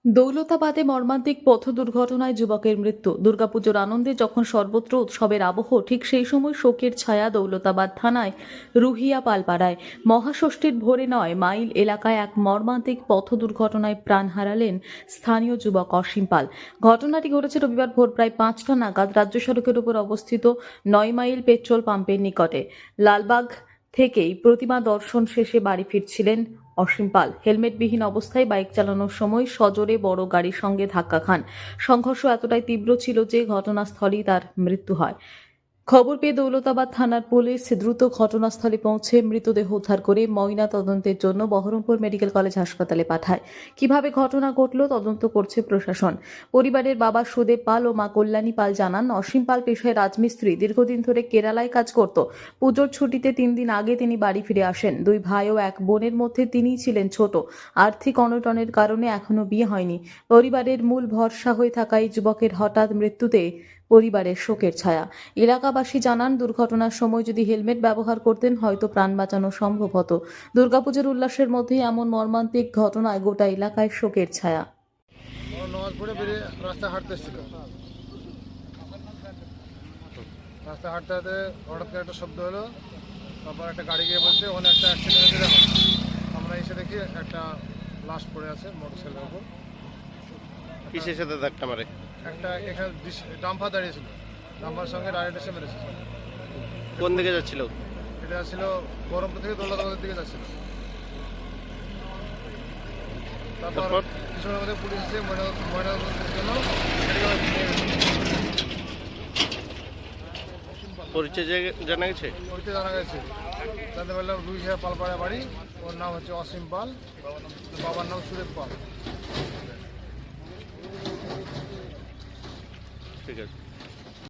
দৌলতাবাদে মর্মান্তিক পথ দুর্ঘটনায় যুবকের মৃত্যু। দুর্গাপুজোর আনন্দে যখন সর্বত্র উৎসবের আবহ, ঠিক সেই সময় শোকের ছায়া দৌলতাবাদ থানায় রুহিয়া পালপাড়ায়। মহাষষ্ঠীর ভোরে ৯ মাইল এলাকায় এক মর্মান্তিক পথ দুর্ঘটনায় প্রাণ হারালেন স্থানীয় যুবক অসীম পাল। ঘটনাটি ঘটেছে রবিবার ভোর প্রায় ৫টা নাগাদ রাজ্য সড়কের উপর অবস্থিত ৯ মাইল পেট্রোল পাম্পের নিকটে। লালবাগ থেকেই প্রতিমা দর্শন শেষে বাড়ি ফিরছিলেন অসীম পাল। হেলমেটবিহীন অবস্থায় বাইক চালানোর সময় সজোরে বড় গাড়ির সঙ্গে ধাক্কা খান। সংঘর্ষ এতটাই তীব্র ছিল যে ঘটনাস্থলেই তার মৃত্যু হয়। খবর পেয়ে দৌলতাবাদ থানার পুলিশ দ্রুত ঘটনাস্থলে পৌঁছে মৃতদেহ উদ্ধার করে ময়না তদন্তের জন্য বহরমপুর মেডিকেল কলেজ হাসপাতালে পাঠায়। কিভাবে ঘটনা ঘটল তদন্ত করছে প্রশাসন। পরিবারের বাবা সুদেব পাল ও মা কল্যাণী পাল জানান, অসীম পাল পেশায় রাজমিস্ত্রি। দীর্ঘদিন ধরে কেরালায় কাজ করত। পুজোর ছুটিতে ৩ দিন আগে তিনি বাড়ি ফিরে আসেন। 2 ভাই ও 1 বোনের মধ্যে তিনিই ছিলেন ছোট। আর্থিক অনটনের কারণে এখনো বিয়ে হয়নি। পরিবারের মূল ভরসা হয়ে থাকা এই যুবকের হঠাৎ মৃত্যুতে পরিবারের শোকের ছায়া। এলাকাবাসী জানান, দুর্ঘটনার সময় যদি হেলমেট ব্যবহার করতেন হয়তো প্রাণ বাঁচানো সম্ভব হতো। দুর্গাপুজোর উল্লাসের মধ্যেই এমন মর্মান্তিক ঘটনায় গোটা এলাকায় শোকের ছায়া। নামাজ পড়ে বেরিয়ে রাস্তায় হাঁটতেছিল। রাস্তায় হাঁটতে হাঁটতে হঠাৎ করে একটা শব্দ হলো, তারপর একটা গাড়ি গিয়ে বলছে ওখানে একটা অ্যাক্সিডেন্ট হয়েছে। দেখো, আমরা এসে দেখি একটা লাশ পড়ে আছে মোটরসাইকেলের উপর। কিসের সাথে ধাক্কা মারে? একটা এখানে ডাম্পার দাঁড়িয়েছিল, ডাম্পার সঙ্গে ডাইরেক্ট এসে মেরেছে। কোন দিকে যাচ্ছিল? এটা ছিল বহরমপুর থেকে দৌলতাবাদের দিকে যাচ্ছিল। তারপর কিছুক্ষণের মধ্যে পুলিশ এসে ময়নাতদন্তের জন্য মেডিকেলে নিয়ে গেছে। পরিচয় জানা গেছে? ওইতে জানা গেছে, জানতে পারলাম রুহিয়া পালপাড়া বাড়ি। ওর নাম হচ্ছে অসীম পাল, বাবার নাম সুদেব পাল। ঠিক আছে।